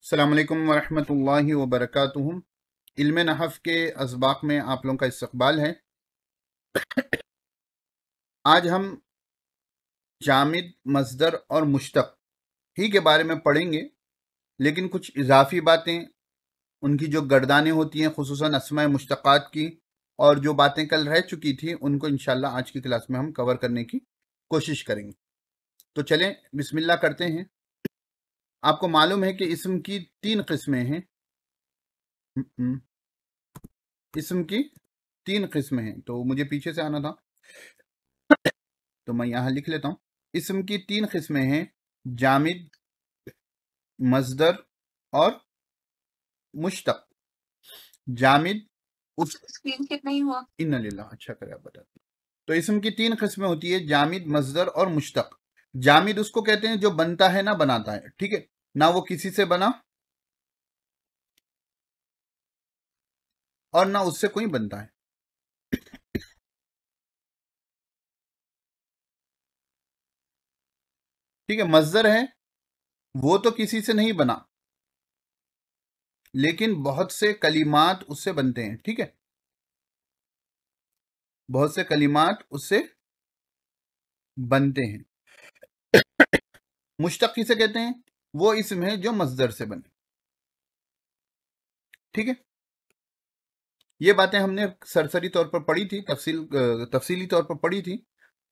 अस्सलाम वालेकुम वरहमतुल्लाहि वबरकातुहू। इल्म नहव के असबाक में आप लोगों का इस्तकबाल है। आज हम जामिद, मस्दर और मुश्तक ही के बारे में पढ़ेंगे, लेकिन कुछ इजाफी बातें, उनकी जो गर्दानें होती हैं खुसूसन अस्माए मुश्तक़ात की, और जो बातें कल रह चुकी थी उनको इंशाल्लाह आज की क्लास में हम कवर करने की कोशिश करेंगे। तो चलें बिस्मिल्लाह करते हैं। आपको मालूम है कि इस्म की 3 किस्में हैं। इस्म की 3 किस्में हैं, तो मुझे पीछे से आना था, तो मैं यहाँ लिख लेता हूँ। इस्म की 3 किस्में हैं, जामिद, मस्दर और मुश्तक। जामिद उस स्क्रीन किट नहीं हुआ। इन्ना लिल्लाह, अच्छा करे आप बता। तो इस्म की 3 किस्में होती है, जामिद, मस्दर और मुश्तक। जामिद उसको कहते हैं जो बनता है ना बनाता है, ठीक है ना, वो किसी से बना और ना उससे कोई बनता है। ठीक है, मस्दर है वो तो किसी से नहीं बना, लेकिन बहुत से कलिमात उससे बनते हैं। ठीक है, बहुत से कलिमात उससे बनते हैं। मुश्तक किसे कहते हैं? वो इसम है जो मस्दर से बने। ठीक है, ये बातें हमने सरसरी तौर पर पढ़ी थी, तफसीली तौर पर पढ़ी थी।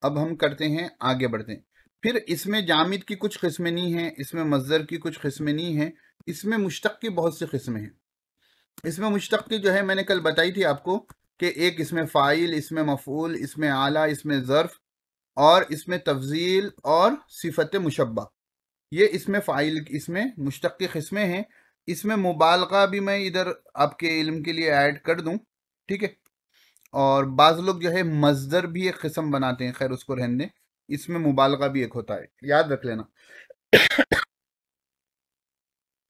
अब हम करते हैं, आगे बढ़ते हैं। फिर इसमें जामिद की कुछ किस्में नहीं हैं, इसमें मस्दर की कुछ किस्में नहीं हैं, इसमें मुश्तक की बहुत सी किस्में हैं। इसमें मुश्तक की जो है मैंने कल बताई थी आपको कि एक इसमें फ़ाइल, इसमें मफ़ूल, इसमें आला, इसमें ज़र्फ़ और इसमें तफ़ज़ील और सिफ़त मुशब्बा। ये इसमें फ़ाइल, इसमें मुश्तक की किस्में हैं। इसमें मुबालगा भी मैं इधर आपके इल्म के लिए ऐड कर दूं, ठीक है। और बाज़ लोग जो है मस्दर भी एक किस्म बनाते हैं, खैर उसको रहने दें। इसमें मुबालगा भी एक होता है, याद रख लेना।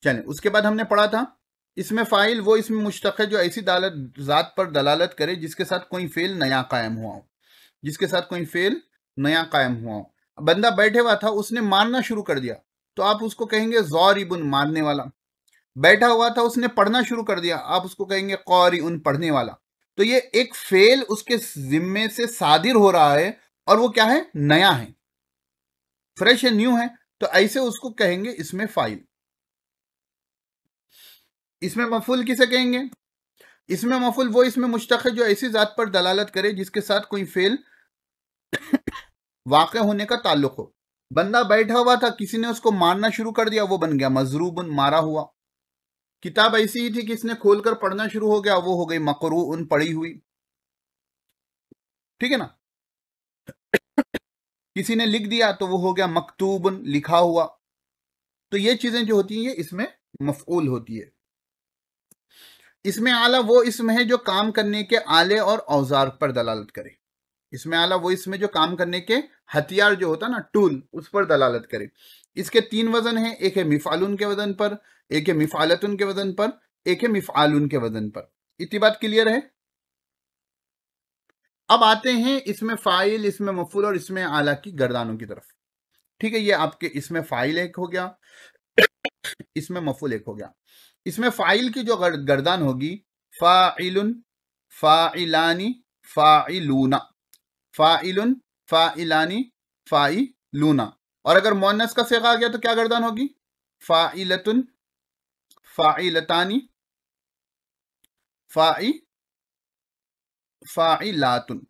चलें, उसके बाद हमने पढ़ा था इसमें फ़ाइल वो इसमें मुश्तक है जो ऐसी ज़ात पर दलालत करे जिसके साथ कोई फ़ेल नया कायम हुआ हो, जिसके साथ कोई फ़ेल नया कायम हुआ हो। बंदा बैठे हुआ था, उसने मारना शुरू कर दिया, तो आप उसको कहेंगे ज़ारिबुन, मारने वाला। बैठा हुआ था, उसने पढ़ना शुरू कर दिया, आप उसको कहेंगे क़ारिउन, पढ़ने वाला। तो ये एक फेल उसके जिम्मे से सादिर हो रहा है, और वो क्या है? नया है, फ्रेश है, न्यू है, तो ऐसे उसको कहेंगे इसमें फ़ाइल। इसमें मफूल किसे कहेंगे? इसमें मफूल वो इसमें मुश्तक है जो ऐसी ज़ात पर दलालत करे जिसके साथ कोई फेल वाक़ होने का ताल्लुक हो। बंदा बैठा हुआ था, किसी ने उसको मारना शुरू कर दिया, वो बन गया मजरूबन, मारा हुआ। किताब ऐसी ही थी कि इसने खोलकर पढ़ना शुरू हो गया, वो हो गई मकरूउन, पढ़ी हुई। ठीक है ना। किसी ने लिख दिया तो वो हो गया मकतूबन, लिखा हुआ। तो ये चीजें जो होती हैं इसमें मफऊल होती है। इसमें आला वो इसमें है जो काम करने के आले और औजार पर दलालत करे। इसमें आला वो इसमें जो काम करने के हथियार जो होता ना, टूल, उस पर दलालत करे। इसके 3 वजन हैं, एक है मिफालुन के वजन पर, एक है मिफालतुन के वजन पर, एक है मिफालुन के वजन पर। इतनी बात क्लियर है। अब आते हैं इसमें फाइल, इसमें मफूल और इसमें आला की गर्दानों की तरफ। ठीक है, ये आपके इसमें फाइल एक हो गया, इसमें मफूल एक हो गया। इसमें फाइल की जो गर्दान होगी, फाइलुन, फाइलानी, फाइलूना, फाइलुन, फाइलानी, फाइलूना। और अगर मुअन्नस का सिगा आ गया तो क्या गर्दान होगी? फाइलतुन, फाइलतानी, फाइलातुन।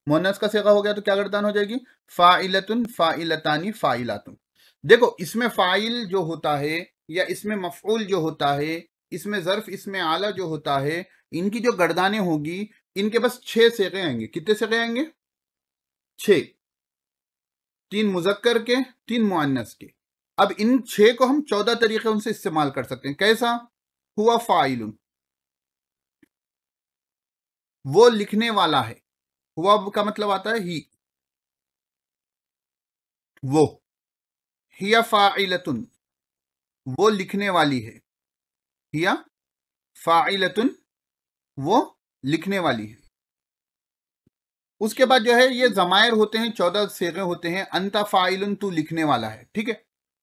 मुअन्नस का सिगा हो गया तो क्या गर्दान हो जाएगी? फाइलतुन, फाइलतानी, फाइलातुन। देखो, इसमें फाइल जो होता है या इसमें मफऊल जो होता है, इसमें ज़र्फ, इसमें आला जो होता है, इनकी जो गर्दानें होगी, इनके बस 6 सिगे आएंगे। कितने सिगे आएंगे? 6। 3 मुज़क्कर के, 3 मुअन्नस के। अब इन 6 को हम 14 तरीके उनसे इस्तेमाल कर सकते हैं। कैसा? हुआ फाइलुन, वो लिखने वाला है। हुआ का मतलब आता है ही, वो। हिया फाइलतुन, वो लिखने वाली है। हिया फाइलतुन, वो लिखने वाली है। उसके बाद जो है ये जमायर होते हैं, 14 सेगे होते हैं। अंता फाइलुन, तू लिखने वाला है। ठीक है,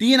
3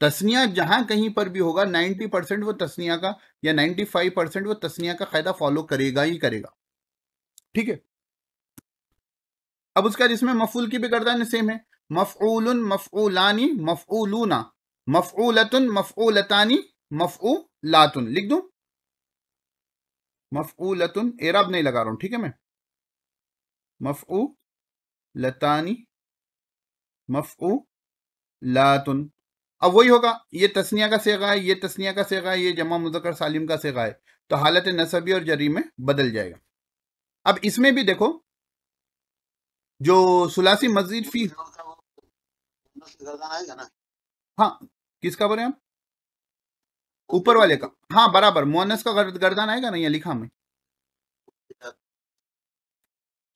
तस्निया जहां कहीं पर भी होगा 90% वो तस्निया का या 95% वो तस्निया का कायदा फॉलो करेगा ही करेगा, ठीक है। अब उसके बाद इसमें मफूल की भी गर्दान सेम है, मफऊलुन, मफऊलानी, मफऊलूना, मफऊलतुन, मफऊलतानी, मफऊलातुन। लिख दूं मफऊलतुन, एराब नहीं लगा रहा हूं, ठीक है। मैं मफऊलतानी, मफऊलातुन। अब वही होगा, ये तस्निया का सेगा है, ये तस्निया का सेगा है, ये जमा मुज़क्कर सालिम का सेगा है, तो हालत नसबी और जरी में बदल जाएगा। अब इसमें भी देखो, जो सुलासी मजीद फी, हाँ किसका बोले हम, ऊपर वाले का, हाँ बराबर, मुअन्नस का गर्दान आएगा ना, ये लिखा मैं।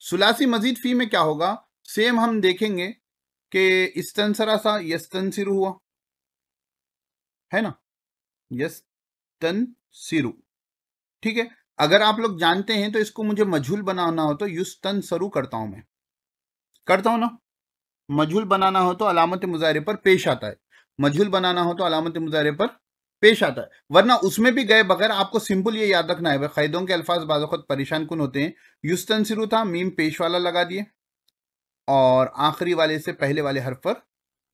सुलासी मजीद फी में क्या होगा, सेम हम देखेंगे कि इस्तनसरा सा यस्तनसिरु हुआ है ना, यस्तनसिरु, ठीक है। अगर आप लोग जानते हैं तो इसको मुझे मजहूल बनाना हो तो युस्तनसरु करता हूं, मैं करता हूं ना। मजहूल बनाना हो तो अलामत मुजाहरे पर पेश आता है, मजहूल बनाना हो तो अलामत मुजाहरे पर पेश आता है, वरना उसमें भी गए बगैर आपको सिंपल ये याद रखना है, क़ैदों के अल्फाज बाज़ वक़्त परेशान कुन होते हैं। युस्तनसिरु था, मीम पेश वाला लगा दिए और आखिरी वाले से पहले वाले हर्फ पर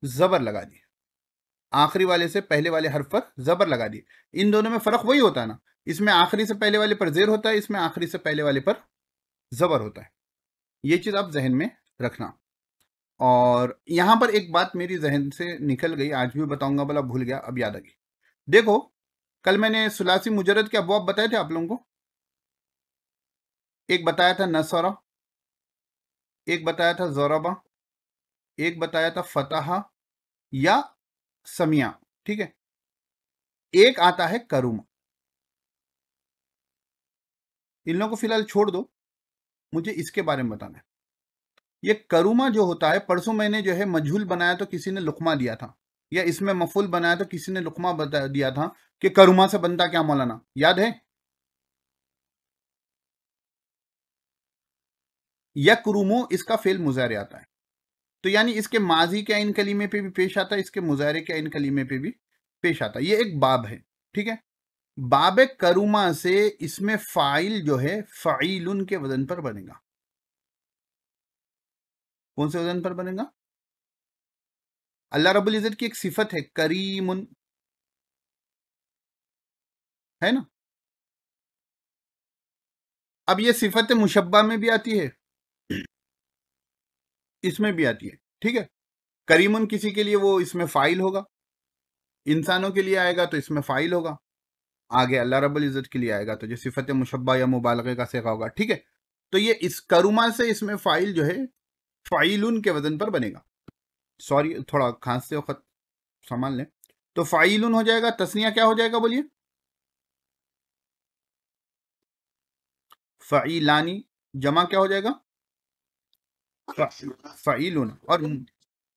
जबर लगा दिए, आखिरी वाले से पहले वाले हर्फ पर जबर लगा दिए। इन दोनों में फर्क वही होता है ना, इसमें आखिरी से पहले वाले पर जेर होता है, इसमें आखिरी से पहले वाले पर जबर होता है। ये चीज आप जहन में रखना। और यहां पर एक बात मेरी जहन से निकल गई, आज भी बताऊंगा, भला भूल गया, अब याद आ गई। देखो कल मैंने सुलासी मुजर्रद के अबवाब बताए थे आप लोगों को, एक बताया था नसरा, एक बताया था ज़रबा, एक बताया था फतहा या समिया, ठीक है। एक आता है करुमा। इन लोगों को फिलहाल छोड़ दो, मुझे इसके बारे में बताना है। ये करुमा जो होता है, परसों मैंने जो है मजहूल बनाया तो किसी ने लुकमा दिया था, या इसमें मफूल बनाया तो किसी ने लुकमा बता दिया था कि करुमा से बनता क्या मौलाना, याद है? यकरुमो इसका फेल मुजारे आता है, तो यानी इसके माजी के आइन कलीमे पे भी पेश आता है, इसके मुजारे के आइन कलीमे पे भी पेश आता है। ये एक बाब है, ठीक है। बाब करुमा से इसमें फाइल जो है फ़ाइलुन के वजन पर बनेगा। कौन से वजन पर बनेगा? अल्लाह रब्बुल इज्जत की एक सिफत है करीमुन, है ना। अब ये सिफत मुशब्बा में भी आती है, इसमें भी आती है, ठीक है। करीमुन किसी के लिए वो इसमें फाइल होगा, इंसानों के लिए आएगा तो इसमें फाइल होगा, आगे अल्लाह रब्बुल इज्जत के लिए आएगा तो जो सिफत मुशब्बा या मुबालगे का सेगा होगा, ठीक है। तो ये इस करुमा से इसमें फाइल जो है फाइलुन के वजन पर बनेगा। सॉरी थोड़ा खांसते वक्त संभाल लें। तो फाइलुन हो जाएगा, तस्निया क्या हो जाएगा बोलिए? फ़ईलानी, जमा क्या हो जाएगा? फ़ईलुन, और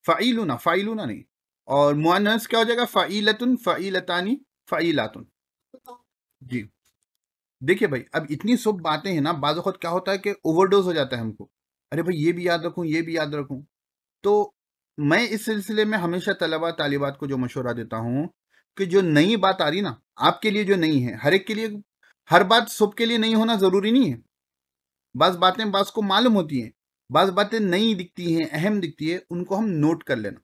फ़ईलुना नहीं, और मुअन्नस क्या हो जाएगा? फ़ईलतुन, फ़ईलतानी, फ़ईलातुन। जी देखिए भाई, अब इतनी सब बातें हैं ना, बाज़ वक़्त क्या होता है कि ओवरडोज हो जाता है हमको, अरे भाई ये भी याद रखूं, ये भी याद रखूं। तो मैं इस सिलसिले में हमेशा तलबा तालिबात को जो मशवरा देता हूं कि जो नई बात आ रही ना आपके लिए, जो नई है, हर एक के लिए, हर बात सबके लिए नहीं होना जरूरी नहीं है। बाज़ बातें बाज़ को मालूम होती हैं, बाज़ बातें नई दिखती हैं, अहम दिखती है, उनको हम नोट कर लेना।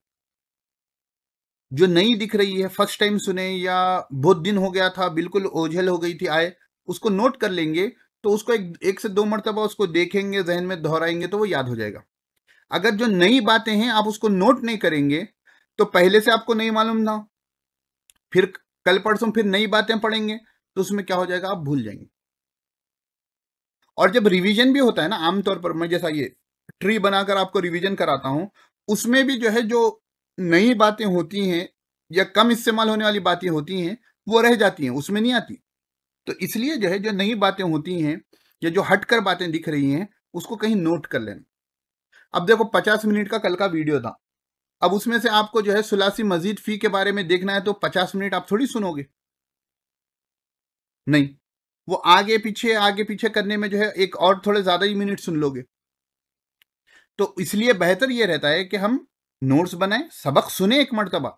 जो नई दिख रही है, फर्स्ट टाइम सुने या बहुत दिन हो गया था, बिल्कुल ओझल हो गई थी आए, उसको नोट कर लेंगे तो उसको एक से दो मरतबा उसको देखेंगे, जहन में दोहराएंगे तो वो याद हो जाएगा। अगर जो नई बातें हैं आप उसको नोट नहीं करेंगे तो पहले से आपको नहीं मालूम था, फिर कल परसों फिर नई बातें पढ़ेंगे तो उसमें क्या हो जाएगा, आप भूल जाएंगे। और जब रिवीजन भी होता है ना, आमतौर पर मैं जैसा ये ट्री बनाकर आपको रिवीजन कराता हूं, उसमें भी जो है जो नई बातें होती हैं या कम इस्तेमाल होने वाली बातें होती हैं वो रह जाती हैं, उसमें नहीं आती। तो इसलिए जो है जो नई बातें होती हैं या जो हटकर बातें दिख रही हैं उसको कहीं नोट कर लेना। अब देखो 50 मिनट का कल का वीडियो था, अब उसमें से आपको जो है सुलासी मजीद फी के बारे में देखना है तो 50 मिनट आप थोड़ी सुनोगे, नहीं, वो आगे पीछे करने में जो है एक और थोड़े ज्यादा ही मिनट सुन लोगे। तो इसलिए बेहतर ये रहता है कि हम नोट्स बनाएं, सबक सुने एक मर्तबा,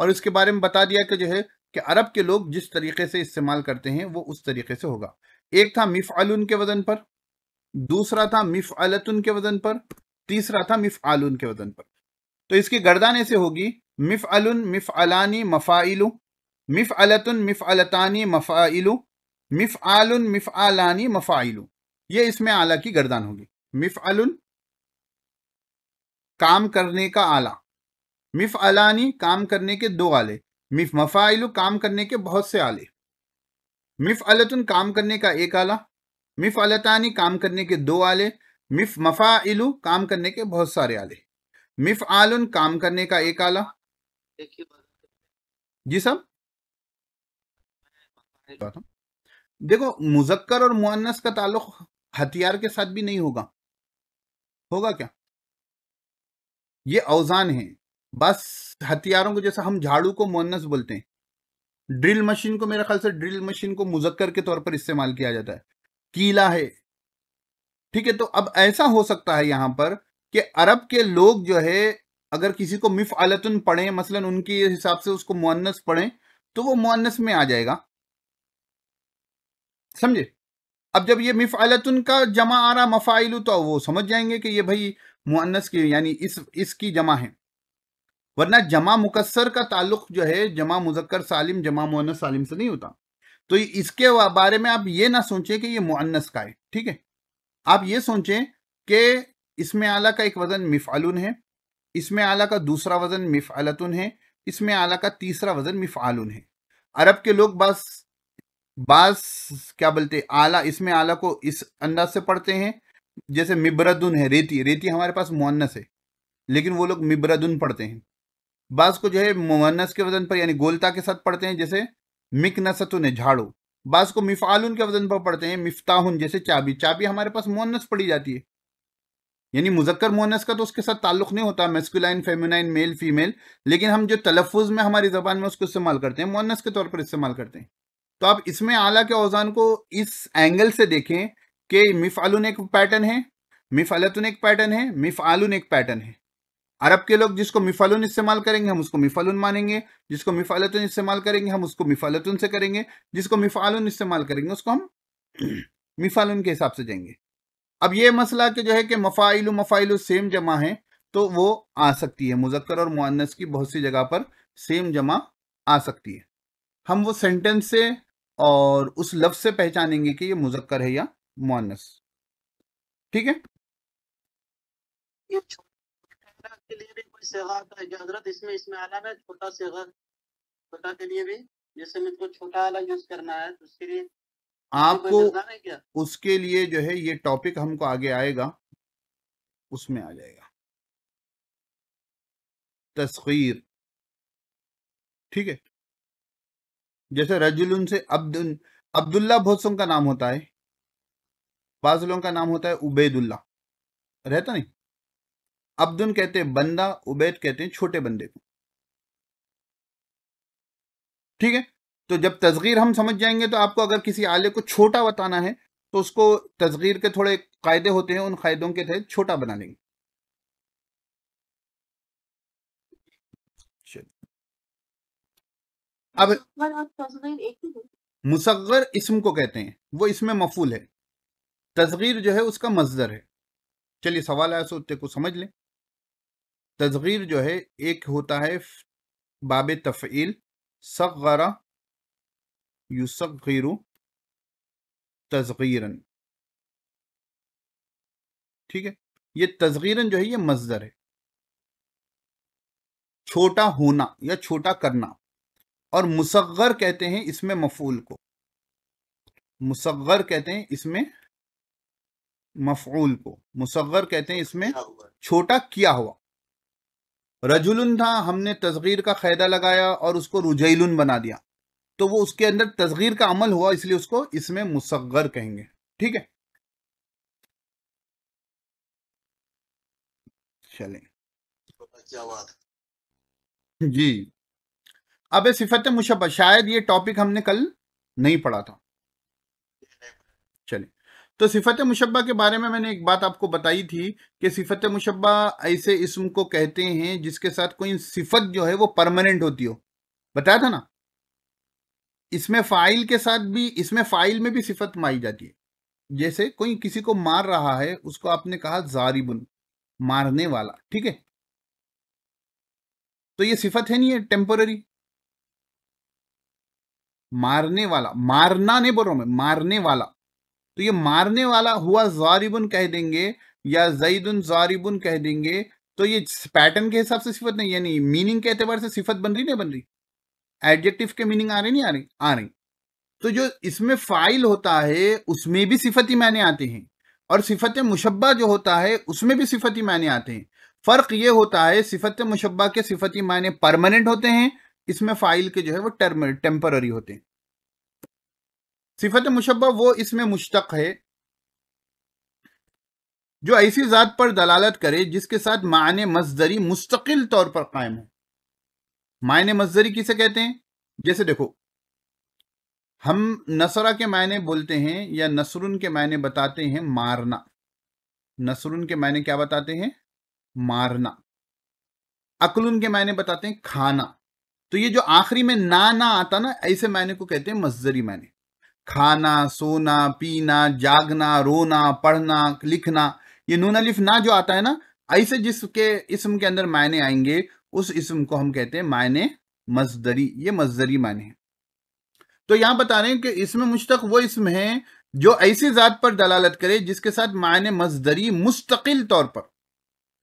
और इसके बारे में बता दिया कि जो है कि अरब के लोग जिस तरीके से इस्तेमाल करते हैं वो उस तरीके से होगा। एक था मिफ़अलुन के वजन पर, दूसरा था मिफ़अलतुन के वजन पर, तीसरा था मिफ़आलुन के वजन पर। तो इसकी गर्दान ऐसे होगी मिफ़अलुन मिफ़अलानी मफ़ाइलु, मिफ़अलतुन मिफ़अलतानी मफ़ाइलु, मिफ़आलुन मिफ़आलानी मफ़ाइलु। ये इसमें आला की गर्दान होगी। मिफ़अलुन काम करने का आला, मिफ़अलानी काम करने के दो आले, मफ़ाइलु काम करने के बहुत से आले, मिफ़अलतुन काम करने का एक आला, मिफ़अलतानी काम करने के दो आले, मफ़ाइलु काम करने के बहुत सारे आले, मिफ़आलुन काम करने का एक आला। जी सब देखो, मुज़क्कर और मुअन्नस का ताल्लुक हथियार के साथ भी नहीं होगा। होगा क्या? ये औजान है, बस हथियारों को, जैसे हम झाड़ू को मुअन्नस बोलते हैं, ड्रिल मशीन को, मेरे ख्याल से ड्रिल मशीन को मुज़क्कर के तौर पर इस्तेमाल किया जाता है, कीला है। ठीक है, तो अब ऐसा हो सकता है यहां पर कि अरब के लोग जो है अगर किसी को मिफ़अलतुन पढ़ें, मसलन उनके हिसाब से उसको मुअन्नस पढ़ें, तो वो मुअन्नस में आ जाएगा, समझे? अब जब ये मिफ़अलतुन का जमा आ रहा मफ़ाइलु, तो वो समझ जाएंगे कि ये भाई मुअन्नस की यानी इसकी जमा है। वरना जमा मुकस्सर का ताल्लुक जो है जमा मुज़क्कर सालिम जमा मुअन्नस सालिम से नहीं होता। तो इसके बारे में आप ये ना सोचें कि ये मुअन्नस का है। ठीक है, आप ये सोचें कि इसमें आला का एक वजन मिफ़अलुन है, इसमें आला का दूसरा वजन मिफ़अलतुन है, इसमें आला का तीसरा वजन मिफ़आलुन है। अरब के लोग बास क्या बोलते, आला, इसमें आला को इस अंदाज से पढ़ते हैं, जैसे मिब्रदुन है, रेती, रेती हमारे पास मुअन्नस है, लेकिन वो लोग मिब्रदुन पढ़ते हैं। बास को जो है मुअन्नस के वजन पर यानी गोलता के साथ पढ़ते हैं, जैसे मिकनसतुन है, झाड़ू। बास को मिफ़आलुन के वजन पर पढ़ते हैं, मिफ्ताहुन, जैसे चाबी, चाबी हमारे पास मुअन्नस पढ़ी जाती है, यानी मुज़क्कर मुअन्नस का तो उसके साथ ताल्लुक नहीं होता, मैस्कुलाइन फेमिनाइन मेल फीमेल, लेकिन हम जो तलफ़ुज़ में हमारी ज़बान में उसको इस्तेमाल करते हैं, मुअन्नस के तौर पर इस्तेमाल करते हैं। तो आप इसमें आला के औज़ान को इस एंगल से देखें कि मिफ़अलुन एक पैटर्न है, मिफ़अलतुन एक पैटर्न है, मिफ़आलुन एक पैटर्न है। अरब के लोग जिसको मिफ़अलुन इस्तेमाल करेंगे हम उसको मिफ़अलुन मानेंगे, जिसको मिफ़अलतुन इस्तेमाल करेंगे हम उसको मिफ़अलतुन से करेंगे, जिसको मिफ़आलुन इस्तेमाल करेंगे उसको हम मिफ़अलुन के हिसाब से जाएंगे। अब ये मसला कि जो है कि मफ़ाइलु मफ़ाइलु सेम जमा है, तो वो आ सकती है, मुज़क्कर और मुअन्नस की बहुत सी जगह पर सेम जमा आ सकती है। हम वो सेंटेंस से और उस लफ्ज़ से पहचानेंगे कि ये मुज़क्कर है या मुअन्नस। ठीक है, ये छोटा के लिए भी कोई सेगा आता है क्या हजरत? इसमें आला में छोटा सेगा, छोटा के लिए भी, जैसे मुझको छोटा आला यूज करना है तो उसके लिए आपको है क्या? उसके लिए जो है ये टॉपिक हमको आगे आएगा, उसमें आ जाएगा तस्गीर। ठीक है, जैसे रजुलुन से अब्दुल्ला बहुत सौ का नाम होता है, बाज़ लोगों का नाम होता है उबैदुल्ला, रहता नहीं। अब्दुन कहते हैं बंदा, उबैद कहते हैं छोटे बंदे को। ठीक है, तो जब तस्गीर हम समझ जाएंगे तो आपको अगर किसी आले को छोटा बताना है तो उसको तस्गीर के थोड़े कायदे होते हैं, उन कायदों के तहत छोटा बना लेंगे। अब मुसग्गर इस्म को कहते हैं, वो इसमें मफूल है, तस्गीर जो है उसका मज़दर है। चलिए सवाल आया सोते को समझ लें। तस्गीर जो है एक होता है बाब तफ़ईल, सग़रा युसग़िरु तस्गीरन। ठीक है, ये तस्गीरन जो है ये मज़दर है, छोटा होना या छोटा करना। और मुसग्गर कहते हैं इसमें मफूल को, मुसग्गर कहते हैं इसमें मफऊल को, मुसग्गर कहते हैं इसमें छोटा किया हुआ। रजुलुन था, हमने तस्गीर का क़ायदा लगाया और उसको रुजैलुन बना दिया, तो वो उसके अंदर तस्गीर का अमल हुआ, इसलिए उसको इसमें मुसग्गर कहेंगे। ठीक है, चलें जी। अब सिफत मुशब्बह, शायद ये टॉपिक हमने कल नहीं पढ़ा था। चलिए, तो सिफत मुशब्बह के बारे में मैंने एक बात आपको बताई थी कि सिफत मुशब्बह ऐसे इस्म को कहते हैं जिसके साथ कोई सिफत जो है वो परमानेंट होती हो, बताया था ना, इसमें फाइल के साथ भी, इसमें फाइल में भी सिफत माई जाती है। जैसे कोई किसी को मार रहा है, उसको आपने कहा जारिबुन, मारने वाला, ठीक है, तो ये सिफत है नहीं, है टेम्पोररी। मारने वाला, मारना नहीं बोल रहा हूं मैं, मारने वाला, तो ये मारने वाला हुआ जारिबुन कह देंगे या जईदुन जारिबुन कह देंगे, तो ये पैटर्न के हिसाब से सिफत नहीं, यानी मीनिंग के एतबार से सिफत बन रही नहीं बन रही, एडजेक्टिव के मीनिंग आ रही नहीं आ रही, आ रही। तो जो इसमें फाइल होता है उसमें भी सिफती माने आते हैं, और सिफत मुशब्बा जो होता है उसमें भी सिफती माने आते हैं। फर्क ये होता है, सिफत मुशब्बा के सिफती माने परमानेंट होते हैं, इसमें फाइल के जो है वो टेम्पररी होते हैं। सिफत मुशब्बा वो इसमें मुश्तक है जो ऐसी जात पर दलालत करे जिसके साथ माने मजदरी मुस्तकिल तौर पर कायम हो। मायने मजदरी किसे कहते हैं? जैसे देखो, हम नसरा के मायने बोलते हैं या नसरुन के मायने बताते हैं मारना। नसरुन के मायने क्या बताते हैं? मारना। अकलुन के मायने बताते हैं खाना। तो ये जो आखिरी में ना आता ना, ऐसे मायने को कहते हैं मजदरी मायने। खाना, सोना, पीना, जागना, रोना, पढ़ना, लिखना, ये नून अलिफ ना जो आता है ना, ऐसे जिसके इस्म के अंदर मायने आएंगे उस इस्म को हम कहते हैं मायने मजदरी। ये मजदरी मायने हैं। तो यहां बता रहे हैं कि इसमें मुश्तक वो इस्म है जो ऐसी जात पर दलालत करे जिसके साथ मायने मजदरी मुस्तकिल तौर पर,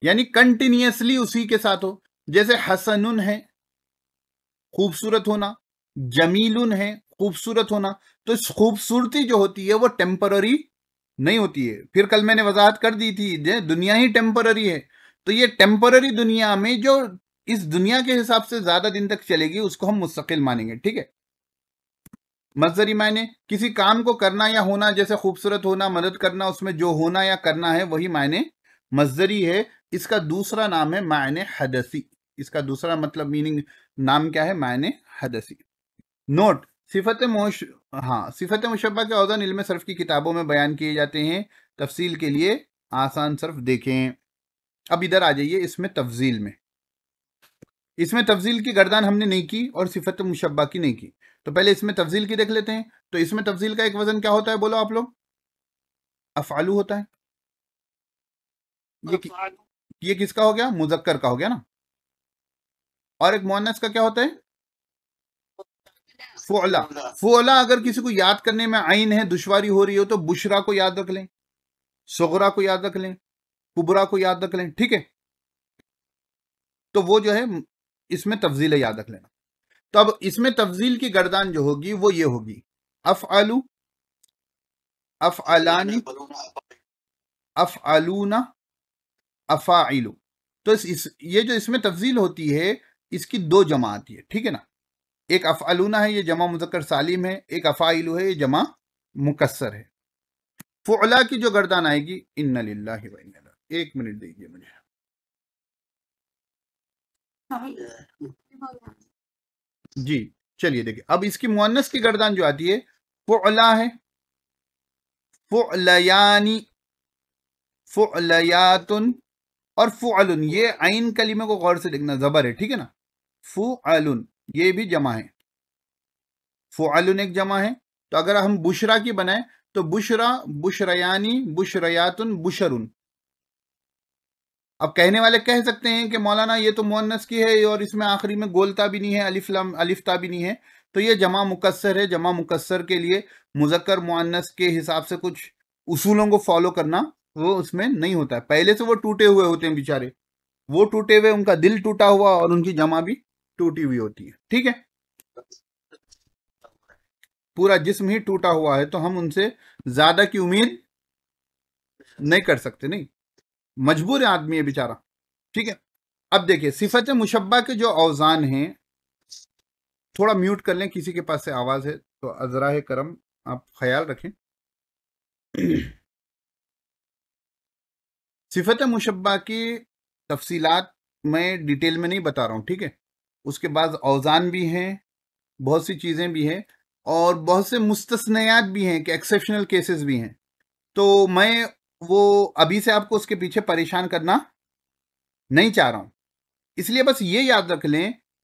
यानी कंटिन्यूअसली उसी के साथ हो। जैसे हसनुन है खूबसूरत होना, जमीलुन है खूबसूरत होना, तो इस खूबसूरती जो होती है वो टेम्पररी नहीं होती है। फिर कल मैंने वजाहत कर दी थी, दुनिया ही टेम्पररी है। तो ये टेम्पररी दुनिया में जो इस दुनिया के हिसाब से ज्यादा दिन तक चलेगी उसको हम मुस्तकिल मानेंगे, ठीक है। मजदरी मायने किसी काम को करना या होना, जैसे खूबसूरत होना, मदद करना, उसमें जो होना या करना है वही मायने मजदरी है। इसका दूसरा नाम है मायने हदसी। इसका दूसरा मतलब मीनिंग नाम क्या है? मायने हदसी। नोट, सिफत मुशब्बा के औज़ान इल्म सर्फ की किताबों में बयान किए जाते हैं। तफसील के लिए आसान सर्फ देखें। अब इधर आ जाइए, इसमें तफजील में, इसमें तफजील की गर्दान हमने नहीं की और सिफत मुशब्बा की नहीं की। तो पहले इसमें तफजील की देख लेते हैं। तो इसमें तफजील का एक वजन क्या होता है, बोलो आप लोग? अफ़आलू होता है। ये किसका हो गया? मुज़क्कर का हो गया ना। और एक मुअन्नस का क्या होता है? फ़ुअला। फ़ुअला अगर किसी को याद करने में आइन है, दुश्वारी हो रही हो, तो बुशरा को याद रख लें, सुगरा को याद रख लें, कुबरा को याद रख लें, ठीक है। तो वो जो है इसमें तफजील याद रख लेना। तो अब इसमें तफजील की गर्दान जो होगी वो ये होगी, अफ़अलू, अफ़अलानी, अफ़अलूना, अफ़ाइलू। तो ये जो इसमें तफजील होती है इसकी दो जमा आती है, ठीक है ना। एक अफ़अलूना है, ये जमा मुज़क्कर सालिम है। एक अफ़ाइलू है, ये जमा मुकस्सर है। फ़ुअला की जो गर्दान आएगी, इन्ना लिल्लाहि व इन्ना इलैहि। एक मिनट दीजिए मुझे। जी चलिए देखिए, अब इसकी मुअन्नस की गर्दान जो आती है, फ़ुअला है, फ़ुअलयानी, फ़ुअलयातुन और फ़ुअलुन। ये आइन कलीमे को गौर से देखना, ज़बर है, ठीक है ना। फ़ुअलुन ये भी जमा है, फ़ुअलुन एक जमा है। तो अगर हम बुशरा की बनाए तो बुशरा, बुशरयानी, बुशरयातुन, बुशरुन। अब कहने वाले कह सकते हैं कि मौलाना ये तो मुअन्नस की है और इसमें आखिरी में गोलता भी नहीं है, अलिफ लाम अलिफ्ता भी नहीं है, तो ये जमा मुकस्सर है। जमा मुकस्सर के लिए मुज़क्कर मुअन्नस के हिसाब से कुछ उसूलों को फॉलो करना वो उसमें नहीं होता है। पहले से वो टूटे हुए होते हैं बेचारे, वो टूटे हुए, उनका दिल टूटा हुआ और उनकी जमा भी टूटी हुई होती है, ठीक है। पूरा जिस्म ही टूटा हुआ है तो हम उनसे ज्यादा की उम्मीद नहीं कर सकते, नहीं, मजबूर है आदमी है बेचारा, ठीक है। अब देखिए, सिफत मुशब्बा के जो औजान हैं, थोड़ा म्यूट कर लें, किसी के पास से आवाज है तो अजराह करम आप ख्याल रखें। सिफत मुशब्बा की तफसीलात मैं डिटेल में नहीं बता रहा हूँ, ठीक है। उसके बाद औजान भी हैं, बहुत सी चीज़ें भी हैं और बहुत से मुस्तस्नयात भी हैं कि एक्सेप्शनल केसेस भी हैं। तो मैं वो अभी से आपको उसके पीछे परेशान करना नहीं चाह रहा हूँ। इसलिए बस ये याद रख लें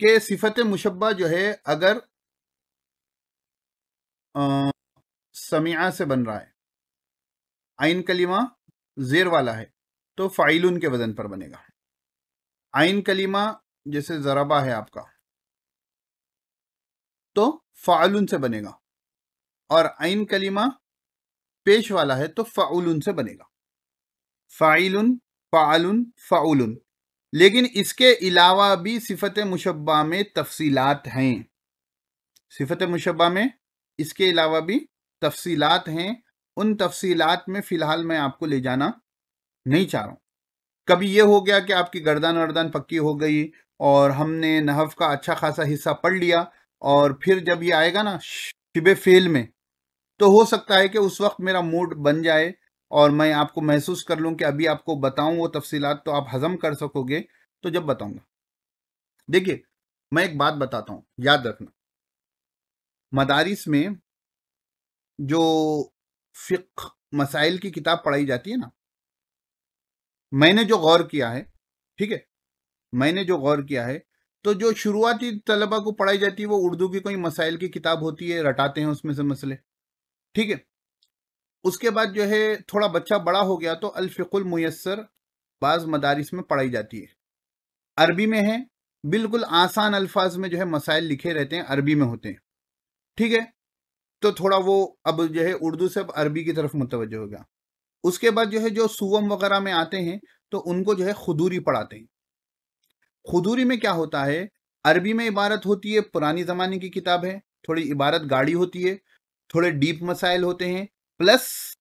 कि सिफत मुशब्बा जो है अगर समिया से बन रहा है, आइन कलीमा जेर वाला है, तो फ़ाइलुन के वजन पर बनेगा। आइन कलीमा जैसे ज़रबा है आपका, तो फ़ाइलुन से बनेगा, और आइन कलीमा पेश वाला है तो फ़ाउलुन से बनेगा। फ़ाइलुन, फ़ाअलुन, फ़ाउलुन। लेकिन इसके अलावा भी सिफत मुशब्बा में तफसीलात हैं। सिफत मुशब्बा में इसके अलावा भी तफसीलात हैं। उन तफसीलात में फ़िलहाल मैं आपको ले जाना नहीं चाह रहा हूँ। कभी ये हो गया कि आपकी गर्दन वर्दन पक्की हो गई और हमने नहव का अच्छा खासा हिस्सा पढ़ लिया, और फिर जब ये आएगा ना शिबे फेल में, तो हो सकता है कि उस वक्त मेरा मूड बन जाए और मैं आपको महसूस कर लूँ कि अभी आपको बताऊँ वो तफसीलात तो आप हजम कर सकोगे, तो जब बताऊँगा। देखिए, मैं एक बात बताता हूँ, याद रखना। मदारिस में जो फ़िक़्ह मसाइल की किताब पढ़ाई जाती है ना, मैंने जो गौर किया है, ठीक है, मैंने जो गौर किया है, तो जो शुरुआती तलबा को पढ़ाई जाती है वो उर्दू की कोई मसाइल की किताब होती है, रटाते हैं उसमें से मसले, ठीक है। उसके बाद जो है थोड़ा बच्चा बड़ा हो गया तो अल फ़िक़्हुल मुयस्सर बाज़ मदारिस में पढ़ाई जाती है, अरबी में है, बिल्कुल आसान अल्फाज में जो है मसाइल लिखे रहते हैं, अरबी में होते हैं, ठीक है। तो थोड़ा वो अब जो है उर्दू से अब अरबी की तरफ मुतवज्जो हो गया। उसके बाद जो है जो सुवम वगैरह में आते हैं तो उनको जो है खुदूरी पढ़ाते हैं। खुदूरी में क्या होता है, अरबी में इबारत होती है, पुरानी ज़माने की किताब है, थोड़ी इबारत गाढ़ी होती है, थोड़े डीप मसाइल होते हैं, प्लस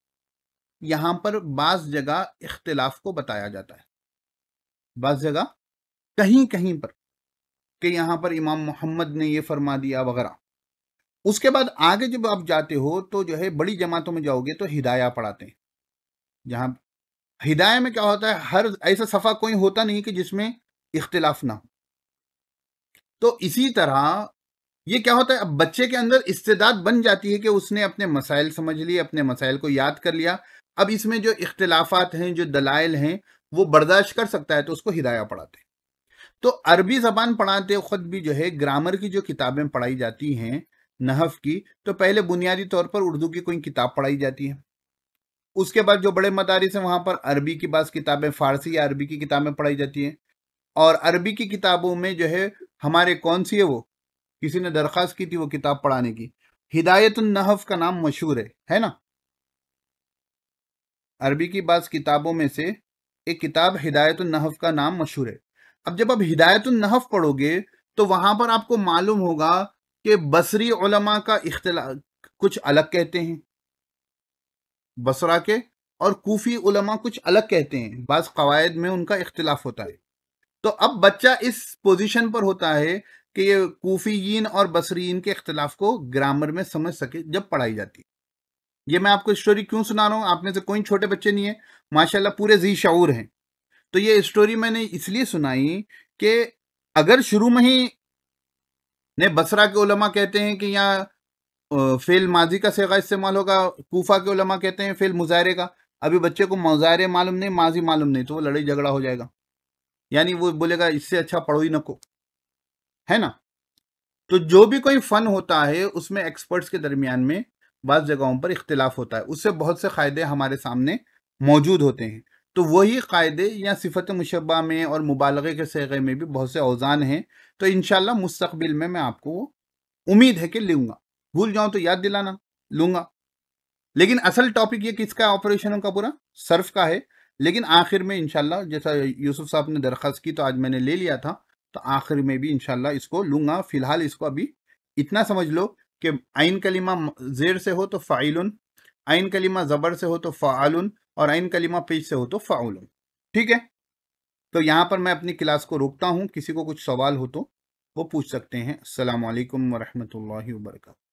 यहाँ पर बाज़ जगह इख्तिलाफ को बताया जाता है, बाज़ जगह कहीं कहीं पर कि यहाँ पर इमाम मोहम्मद ने ये फरमा दिया वगैरह। उसके बाद आगे जब आप जाते हो तो जो है बड़ी जमातों में जाओगे तो हिदाया पढ़ाते हैं, जहाँ हिदाया में क्या होता है, हर ऐसा सफ़ा कोई होता नहीं कि जिसमें इख्तिलाफ ना हो। तो इसी तरह ये क्या होता है, अब बच्चे के अंदर इस्तेदाद बन जाती है कि उसने अपने मसाइल समझ लिए, अपने मसाइल को याद कर लिया, अब इसमें जो इख्तिलाफात हैं, जो दलाइल हैं, वो बर्दाश्त कर सकता है, तो उसको हिदाया पढ़ाते हैं। तो अरबी ज़बान पढ़ाते वक्त भी जो है ग्रामर की जो किताबें पढ़ाई जाती हैं नहव की, तो पहले बुनियादी तौर पर उर्दू की कोई किताब पढ़ाई जाती है। उसके बाद जो बड़े मदारिस हैं वहाँ पर अरबी की बाज़ किताबें, फ़ारसी या अरबी की किताबें पढ़ाई जाती हैं। और अरबी की किताबों में जो है हमारे कौन सी है, वो किसी ने दरख्वास्त की थी वो किताब पढ़ाने की, हिदायतुन नहव का नाम मशहूर है ना। अरबी की बाज़ किताबों में से एक किताब हिदायतुन नहव का नाम मशहूर है। अब जब आप हिदायतुन नहव पढ़ोगे तो वहां पर आपको मालूम होगा कि बसरी उलमा का इख्तिलाफ कुछ अलग कहते हैं, बसरा के, और कूफी उलमा कुछ अलग कहते हैं, बाज़ कवायद में उनका इख्तिलाफ होता है। तो अब बच्चा इस पोजीशन पर होता है कि ये कूफीयीन और बसरीन के इख्तिलाफ को ग्रामर में समझ सके जब पढ़ाई जाती है। ये मैं आपको स्टोरी क्यों सुना रहा हूँ, आप में से कोई छोटे बच्चे नहीं है, माशाल्लाह पूरे जी शऊर हैं। तो ये स्टोरी मैंने इसलिए सुनाई कि अगर शुरू में ही ने बसरा के उलमा कहते हैं कि यहाँ फेल माजी का सेगा इस्तेमाल होगा, कूफा के उलमा कहते हैं फेल मुजाहरे का, अभी बच्चे को मुजाहरे मालूम नहीं, माजी मालूम नहीं, तो वो लड़ाई झगड़ा हो जाएगा, यानी वो बोलेगा इससे अच्छा पढ़ो ही नको, है ना। तो जो भी कोई फ़न होता है उसमें एक्सपर्ट्स के दरमियान में बाज़ जगहों पर इख्तिलाफ होता है, उससे बहुत से क़ायदे हमारे सामने मौजूद होते हैं। तो वही क़ायदे या सिफ़त मुशब्बा में और मुबालगे के सेगे में भी बहुत से औज़ान हैं। तो इंशाअल्लाह मुस्तक़बिल में मैं आपको उम्मीद है कि लूँगा, भूल जाऊँ तो याद दिलाना, लूँगा। लेकिन असल टॉपिक ये किसका, ऑपरेशनों का पूरा सर्फ का है। लेकिन आखिर में इंशाअल्लाह जैसा यूसुफ साहब ने दरख्वास्त की तो आज मैंने ले लिया था, तो आखिर में भी इंशाअल्लाह इसको लूँगा। फ़िलहाल इसको अभी इतना समझ लो कि आइन कलीमा ज़ेर से हो तो फ़ाइलुन, आइन कलीमा ज़बर से हो तो फ़ाअलुन, और आइन कलीमा पेश से हो तो फ़ाउलुन, ठीक है। तो यहाँ पर मैं अपनी क्लास को रोकता हूँ, किसी को कुछ सवाल हो तो वो पूछ सकते हैं। अस्सलामु अलैकुम वरहमतुल्लाहि वबरकातुहू।